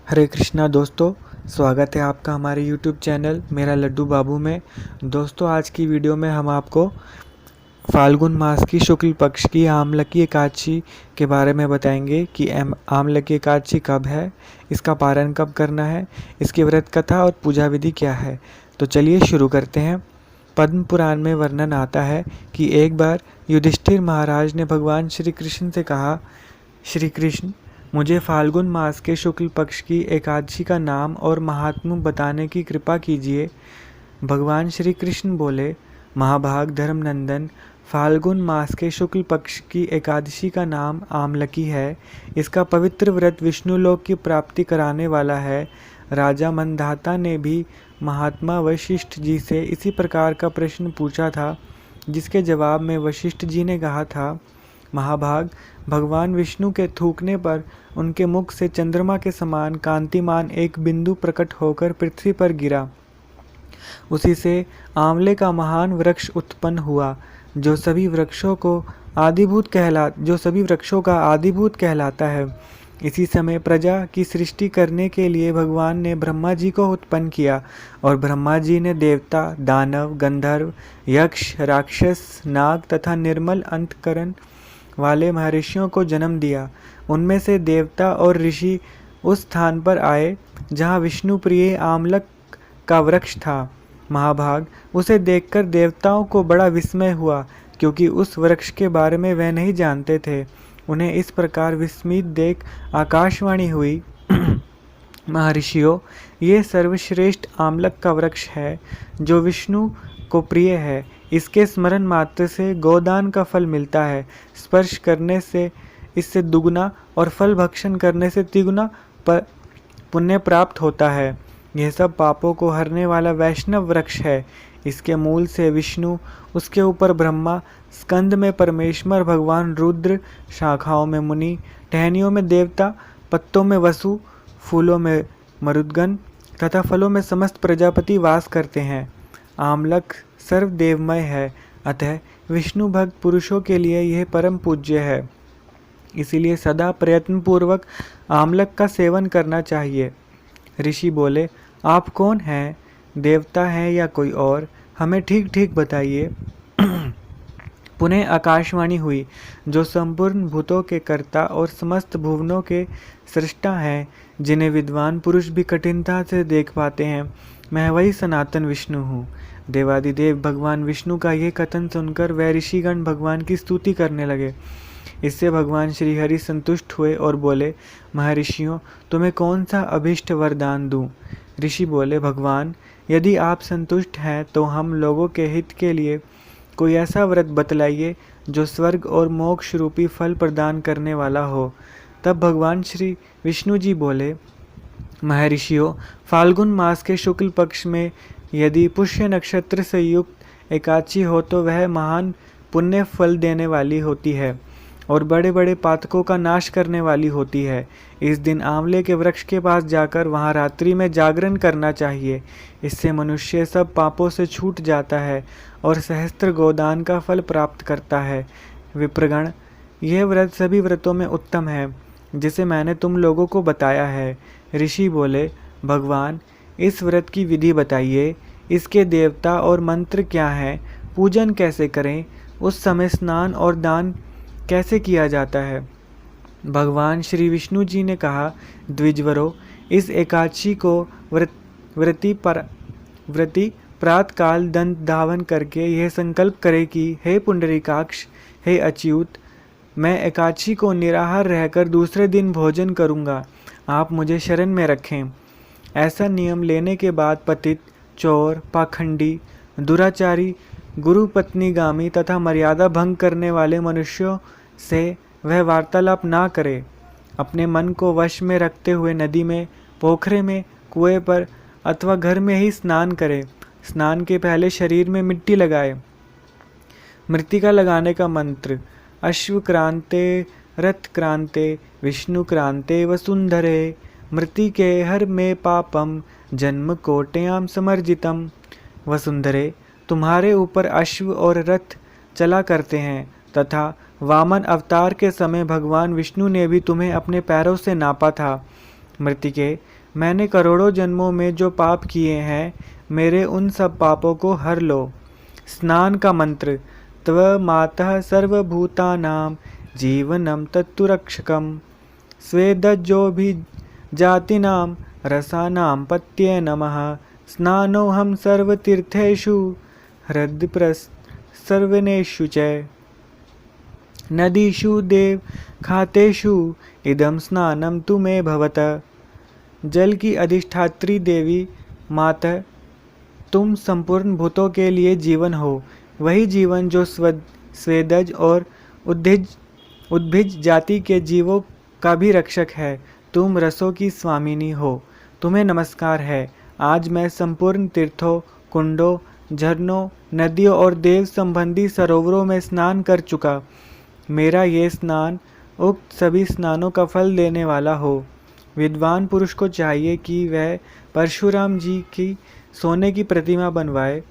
हरे कृष्णा दोस्तों, स्वागत है आपका हमारे YouTube चैनल मेरा लड्डू बाबू में। दोस्तों, आज की वीडियो में हम आपको फाल्गुन मास की शुक्ल पक्ष की आमलकी एकादशी के बारे में बताएंगे कि आमलकी एकादशी कब है, इसका पारण कब करना है, इसकी व्रत कथा और पूजा विधि क्या है। तो चलिए शुरू करते हैं। पद्म पुराण में वर्णन आता है कि एक बार युधिष्ठिर महाराज ने भगवान श्री कृष्ण से कहा, श्री कृष्ण, मुझे फाल्गुन मास के शुक्ल पक्ष की एकादशी का नाम और महात्म्य बताने की कृपा कीजिए। भगवान श्री कृष्ण बोले, महाभाग धर्मनंदन, फाल्गुन मास के शुक्ल पक्ष की एकादशी का नाम आमलकी है। इसका पवित्र व्रत विष्णुलोक की प्राप्ति कराने वाला है। राजा मंधाता ने भी महात्मा वशिष्ठ जी से इसी प्रकार का प्रश्न पूछा था, जिसके जवाब में वशिष्ठ जी ने कहा था, महाभाग, भगवान विष्णु के थूकने पर उनके मुख से चंद्रमा के समान कांतिमान एक बिंदु प्रकट होकर पृथ्वी पर गिरा। उसी से आंवले का महान वृक्ष उत्पन्न हुआ, जो सभी वृक्षों का आदिभूत कहलाता है। इसी समय प्रजा की सृष्टि करने के लिए भगवान ने ब्रह्मा जी को उत्पन्न किया, और ब्रह्मा जी ने देवता, दानव, गंधर्व, यक्ष, राक्षस, नाग तथा निर्मल अंतकरण वाले महर्षियों को जन्म दिया। उनमें से देवता और ऋषि उस स्थान पर आए जहाँ विष्णु प्रिय आमलक का वृक्ष था। महाभाग, उसे देखकर देवताओं को बड़ा विस्मय हुआ, क्योंकि उस वृक्ष के बारे में वह नहीं जानते थे। उन्हें इस प्रकार विस्मित देख आकाशवाणी हुई, महर्षियों, ये सर्वश्रेष्ठ आमलक का वृक्ष है, जो विष्णु को प्रिय है। इसके स्मरण मात्र से गोदान का फल मिलता है। स्पर्श करने से इससे दुगुना और फल भक्षण करने से तिगुना पुण्य प्राप्त होता है। यह सब पापों को हरने वाला वैष्णव वृक्ष है। इसके मूल से विष्णु, उसके ऊपर ब्रह्मा, स्कंद में परमेश्वर भगवान रुद्र, शाखाओं में मुनि, टहनियों में देवता, पत्तों में वसु, फूलों में मरुदगण तथा फलों में समस्त प्रजापति वास करते हैं। आमलक सर्वदेवमय है, अतः विष्णु भक्त पुरुषों के लिए यह परम पूज्य है। इसीलिए सदा प्रयत्न पूर्वक आमलक का सेवन करना चाहिए। ऋषि बोले, आप कौन हैं? देवता हैं या कोई और? हमें ठीक ठीक बताइए। पुनः आकाशवाणी हुई, जो संपूर्ण भूतों के कर्ता और समस्त भुवनों के सृष्टा हैं, जिन्हें विद्वान पुरुष भी कठिनता से देख पाते हैं, मैं वही सनातन विष्णु हूँ। देवादिदेव भगवान विष्णु का यह कथन सुनकर वह ऋषिगण भगवान की स्तुति करने लगे। इससे भगवान श्री हरि संतुष्ट हुए और बोले, महर्षियों, तुम्हें कौन सा अभिष्ट वरदान दूं? ऋषि बोले, भगवान, यदि आप संतुष्ट हैं तो हम लोगों के हित के लिए कोई ऐसा व्रत बतलाइए जो स्वर्ग और मोक्ष रूपी फल प्रदान करने वाला हो। तब भगवान श्री विष्णु जी बोले, महर्षियों, फाल्गुन मास के शुक्ल पक्ष में यदि पुष्य नक्षत्र से युक्त एकादशी हो तो वह महान पुण्य फल देने वाली होती है और बड़े बड़े पातकों का नाश करने वाली होती है। इस दिन आंवले के वृक्ष के पास जाकर वहां रात्रि में जागरण करना चाहिए। इससे मनुष्य सब पापों से छूट जाता है और सहस्त्र गोदान का फल प्राप्त करता है। विप्रगण, यह व्रत सभी व्रतों में उत्तम है, जिसे मैंने तुम लोगों को बताया है। ऋषि बोले, भगवान, इस व्रत की विधि बताइए। इसके देवता और मंत्र क्या हैं? पूजन कैसे करें? उस समय स्नान और दान कैसे किया जाता है? भगवान श्री विष्णु जी ने कहा, द्विजवरों, इस एकादशी को व्रती प्रातःकाल दंत धावन करके यह संकल्प करे कि हे पुंडरीकाक्ष, हे अच्युत, मैं एकादशी को निराहार रहकर दूसरे दिन भोजन करूंगा। आप मुझे शरण में रखें। ऐसा नियम लेने के बाद पतित, चोर, पाखंडी, दुराचारी, गुरु पत्नीगामी तथा मर्यादा भंग करने वाले मनुष्यों से वह वार्तालाप ना करे। अपने मन को वश में रखते हुए नदी में, पोखरे में, कुएं पर अथवा घर में ही स्नान करे। स्नान के पहले शरीर में मिट्टी लगाए। मृत्तिका लगाने का मंत्र, अश्व क्रांते रथ क्रांते विष्णु क्रांते वसुंधरे, मृति के हर में पापम जन्म कोट्याम समर्जितम। वसुंधरे, तुम्हारे ऊपर अश्व और रथ चला करते हैं तथा वामन अवतार के समय भगवान विष्णु ने भी तुम्हें अपने पैरों से नापा था। मृतिके, मैंने करोड़ों जन्मों में जो पाप किए हैं, मेरे उन सब पापों को हर लो। स्नान का मंत्र। तव मातः सर्वभूतानां जीवनम तत्तु रक्षकम स्वेदज्जोभिजातीनां रसानां पत्ये नमः। स्नानोऽहं सर्वतीर्थेषु हृद्प्रसर्वनेषु च नदीषु देव खातेषु इदं स्नानं तु मे भवत। जल की अधिष्ठात्री देवी माता, तुम संपूर्ण भूतों के लिए जीवन हो, वही जीवन जो स्वेदज और उद्भिज जाति के जीवों का भी रक्षक है। तुम रसों की स्वामिनी हो, तुम्हें नमस्कार है। आज मैं संपूर्ण तीर्थों, कुंडों, झरनों, नदियों और देव संबंधी सरोवरों में स्नान कर चुका। मेरा ये स्नान उक्त सभी स्नानों का फल देने वाला हो। विद्वान पुरुष को चाहिए कि वह परशुराम जी की सोने की प्रतिमा बनवाए।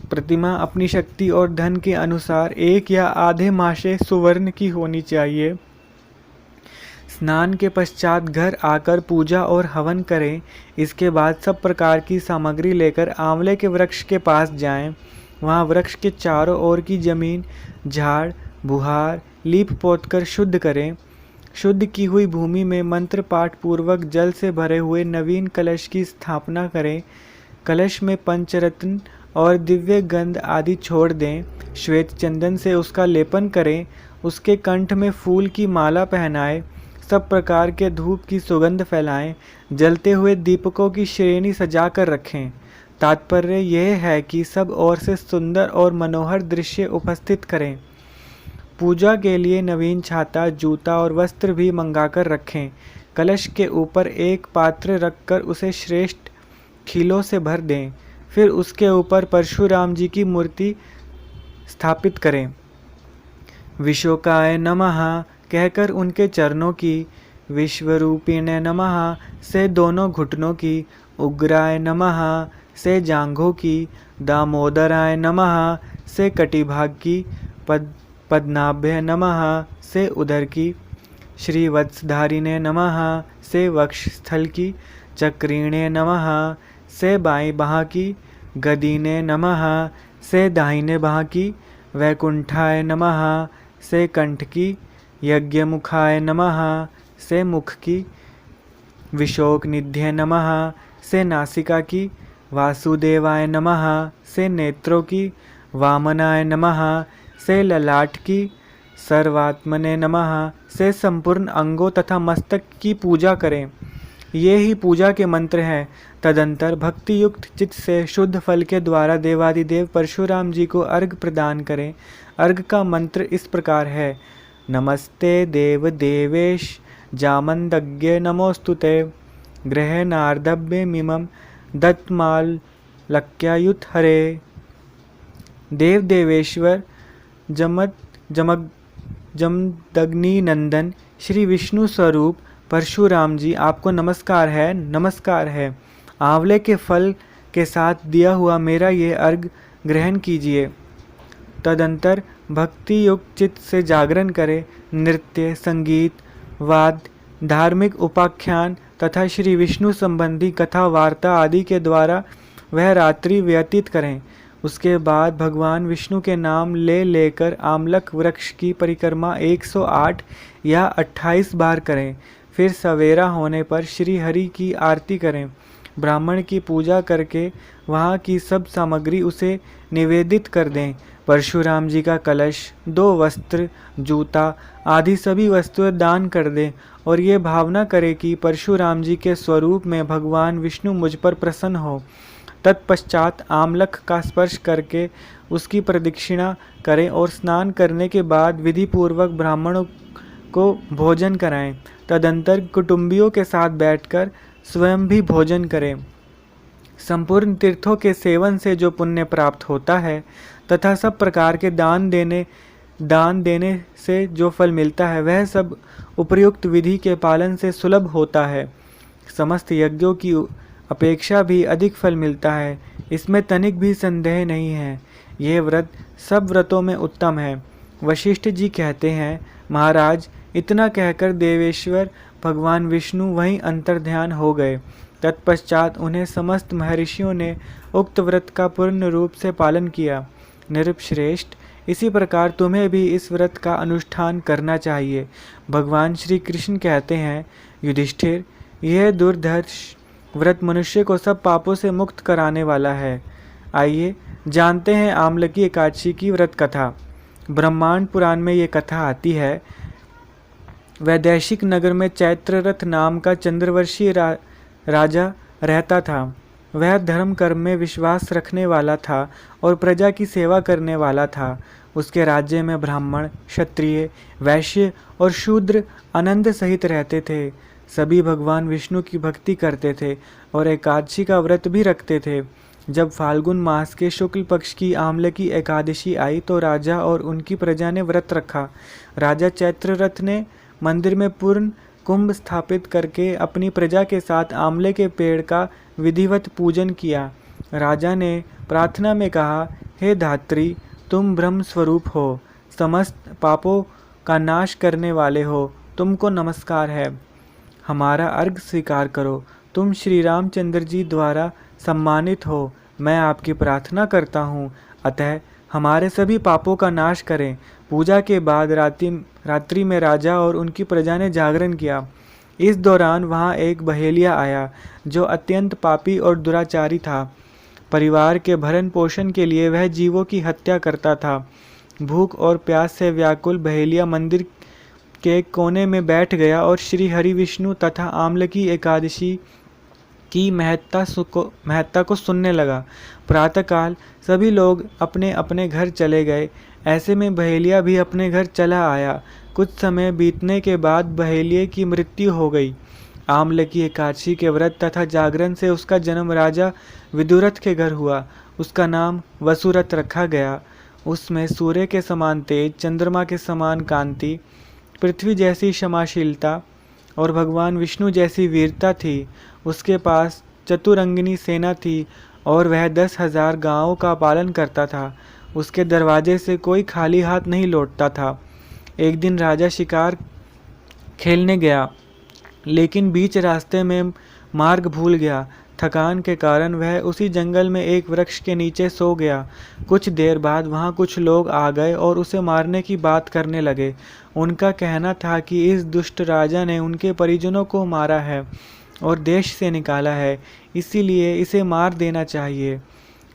प्रतिमा अपनी शक्ति और धन के अनुसार 1 या आधे मासे सुवर्ण की होनी चाहिए। स्नान के पश्चात घर आकर पूजा और हवन करें। इसके बाद सब प्रकार की सामग्री लेकर आंवले के वृक्ष के पास जाएं। वहाँ वृक्ष के चारों ओर की जमीन झाड़ बुहार लीप पोत कर शुद्ध करें। शुद्ध की हुई भूमि में मंत्र पाठ पूर्वक जल से भरे हुए नवीन कलश की स्थापना करें। कलश में पंचरत्न और दिव्य गंध आदि छोड़ दें। श्वेत चंदन से उसका लेपन करें। उसके कंठ में फूल की माला पहनाएं। सब प्रकार के धूप की सुगंध फैलाएं। जलते हुए दीपकों की श्रेणी सजा कर रखें। तात्पर्य यह है कि सब ओर से सुंदर और मनोहर दृश्य उपस्थित करें। पूजा के लिए नवीन छाता, जूता और वस्त्र भी मंगाकर रखें। कलश के ऊपर एक पात्र रखकर उसे श्रेष्ठ खीलों से भर दें। फिर उसके ऊपर परशुराम जी की मूर्ति स्थापित करें। विशोकाय नमः कहकर उनके चरणों की, विश्वरूपिणे नमः से दोनों घुटनों की, उग्राय नमः से जांघों की, दामोदराय नमः से कटिभाग की, पद्मनाभे नमः से उदर की, श्रीवत्सधारिणे नमः से वक्षस्थल की, चक्रीणे नमः से बाईं बाह की, गदीने नमः से दाहिने बाह की, वैकुंठाय नमः से कंठ की, यज्ञमुखाय नमः से मुख की, विशोकनिधये नमः से नासिका की, वासुदेवाय नमः से नेत्रों की, वामनाय नमः से ललाट की, सर्वात्मने नमः से संपूर्ण अंगों तथा मस्तक की पूजा करें। ये ही पूजा के मंत्र हैं। तदंतर भक्ति युक्त चित्त से शुद्ध फल के द्वारा देवादिदेव परशुराम जी को अर्घ प्रदान करें। अर्घ का मंत्र इस प्रकार है। नमस्ते देव देवेश जामंदज्ञ नमोस्तुते गृहनार्दभ्यमिमं दत्तमाल लक्यायुत हरे। देव देवेश्वर जमदग्नि नंदन श्री विष्णु स्वरूप परशुराम जी, आपको नमस्कार है, नमस्कार है। आंवले के फल के साथ दिया हुआ मेरा ये अर्घ ग्रहण कीजिए। तदंतर भक्ति युक्त चित्त से जागरण करें। नृत्य, संगीत, वाद्य, धार्मिक उपाख्यान तथा श्री विष्णु संबंधी कथा वार्ता आदि के द्वारा वह रात्रि व्यतीत करें। उसके बाद भगवान विष्णु के नाम ले लेकर आमलक वृक्ष की परिक्रमा 108 या 28 बार करें। फिर सवेरा होने पर श्री हरि की आरती करें। ब्राह्मण की पूजा करके वहाँ की सब सामग्री उसे निवेदित कर दें। परशुराम जी का कलश, 2 वस्त्र, जूता आदि सभी वस्तुएं दान कर दें और ये भावना करें कि परशुराम जी के स्वरूप में भगवान विष्णु मुझ पर प्रसन्न हो। तत्पश्चात आमलक का स्पर्श करके उसकी प्रदक्षिणा करें और स्नान करने के बाद विधि पूर्वक ब्राह्मणों को भोजन कराएं। तदंतर कुटुंबियों के साथ बैठकर स्वयं भी भोजन करें। संपूर्ण तीर्थों के सेवन से जो पुण्य प्राप्त होता है तथा सब प्रकार के दान देने से जो फल मिलता है वह सब उपर्युक्त विधि के पालन से सुलभ होता है। समस्त यज्ञों की अपेक्षा भी अधिक फल मिलता है, इसमें तनिक भी संदेह नहीं है। यह व्रत सब व्रतों में उत्तम है। वशिष्ठ जी कहते हैं, महाराज, इतना कहकर देवेश्वर भगवान विष्णु वहीं अंतर्ध्यान हो गए। तत्पश्चात उन्हें समस्त महर्षियों ने उक्त व्रत का पूर्ण रूप से पालन किया। नृपश्रेष्ठ, इसी प्रकार तुम्हें भी इस व्रत का अनुष्ठान करना चाहिए। भगवान श्री कृष्ण कहते हैं, युधिष्ठिर, यह दुर्धर्ष व्रत मनुष्य को सब पापों से मुक्त कराने वाला है। आइए जानते हैं आमलकी एकादशी की व्रत कथा। ब्रह्मांड पुराण में ये कथा आती है। वैदेशिक नगर में चैत्ररथ नाम का चंद्रवंशी राजा रहता था। वह धर्म कर्म में विश्वास रखने वाला था और प्रजा की सेवा करने वाला था। उसके राज्य में ब्राह्मण, क्षत्रिय, वैश्य और शूद्र आनंद सहित रहते थे। सभी भगवान विष्णु की भक्ति करते थे और एकादशी का व्रत भी रखते थे। जब फाल्गुन मास के शुक्ल पक्ष की आमलकी एकादशी आई तो राजा और उनकी प्रजा ने व्रत रखा। राजा चैत्ररथ ने मंदिर में पूर्ण कुंभ स्थापित करके अपनी प्रजा के साथ आंवले के पेड़ का विधिवत पूजन किया। राजा ने प्रार्थना में कहा, हे धात्री, तुम ब्रह्म स्वरूप हो, समस्त पापों का नाश करने वाले हो, तुमको नमस्कार है। हमारा अर्घ स्वीकार करो। तुम श्री रामचंद्र जी द्वारा सम्मानित हो। मैं आपकी प्रार्थना करता हूँ, अतः हमारे सभी पापों का नाश करें। पूजा के बाद रात्रि में राजा और उनकी प्रजा ने जागरण किया। इस दौरान वहाँ एक बहेलिया आया जो अत्यंत पापी और दुराचारी था। परिवार के भरण पोषण के लिए वह जीवों की हत्या करता था। भूख और प्यास से व्याकुल बहेलिया मंदिर के कोने में बैठ गया और श्री हरि विष्णु तथा आमलकी एकादशी की महत्ता को सुनने लगा। प्रातःकाल सभी लोग अपने अपने घर चले गए। ऐसे में बहेलिया भी अपने घर चला आया। कुछ समय बीतने के बाद बहेलिये की मृत्यु हो गई। आमलकी एकादशी के व्रत तथा जागरण से उसका जन्म राजा विदुरथ के घर हुआ। उसका नाम वसुरथ रखा गया। उसमें सूर्य के समान तेज, चंद्रमा के समान कांति, पृथ्वी जैसी क्षमाशीलता और भगवान विष्णु जैसी वीरता थी। उसके पास चतुरंगिनी सेना थी और वह 10,000 गांवों का पालन करता था। उसके दरवाजे से कोई खाली हाथ नहीं लौटता था। एक दिन राजा शिकार खेलने गया, लेकिन बीच रास्ते में मार्ग भूल गया। थकान के कारण वह उसी जंगल में एक वृक्ष के नीचे सो गया। कुछ देर बाद वहाँ कुछ लोग आ गए और उसे मारने की बात करने लगे। उनका कहना था कि इस दुष्ट राजा ने उनके परिजनों को मारा है और देश से निकाला है, इसीलिए इसे मार देना चाहिए।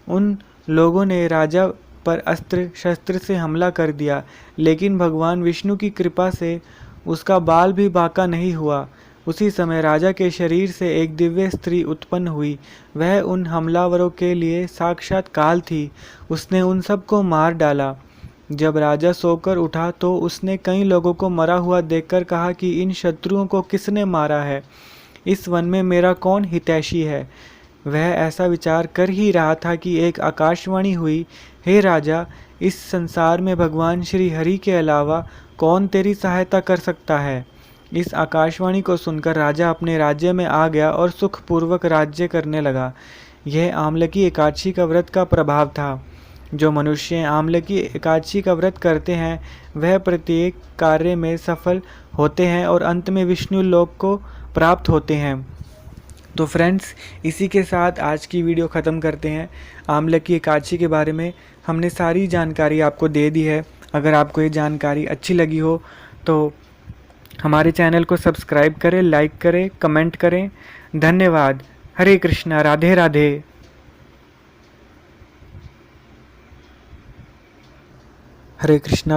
उन लोगों ने राजा पर अस्त्र शस्त्र से हमला कर दिया, लेकिन भगवान विष्णु की कृपा से उसका बाल भी बांका नहीं हुआ। उसी समय राजा के शरीर से एक दिव्य स्त्री उत्पन्न हुई। वह उन हमलावरों के लिए साक्षात काल थी। उसने उन सबको मार डाला। जब राजा सोकर उठा तो उसने कई लोगों को मरा हुआ देखकर कहा कि इन शत्रुओं को किसने मारा है? इस वन में मेरा कौन हितैषी है? वह ऐसा विचार कर ही रहा था कि एक आकाशवाणी हुई, हे राजा, इस संसार में भगवान श्री हरि के अलावा कौन तेरी सहायता कर सकता है? इस आकाशवाणी को सुनकर राजा अपने राज्य में आ गया और सुखपूर्वक राज्य करने लगा। यह आमलकी एकादशी का व्रत का प्रभाव था। जो मनुष्य आमलकी एकादशी का व्रत करते हैं वह प्रत्येक कार्य में सफल होते हैं और अंत में विष्णु लोक को प्राप्त होते हैं। तो फ्रेंड्स, इसी के साथ आज की वीडियो ख़त्म करते हैं। आमलकी एकादशी के बारे में हमने सारी जानकारी आपको दे दी है। अगर आपको ये जानकारी अच्छी लगी हो तो हमारे चैनल को सब्सक्राइब करें, लाइक करें, कमेंट करें। धन्यवाद। हरे कृष्णा, राधे राधे। हरे कृष्णा।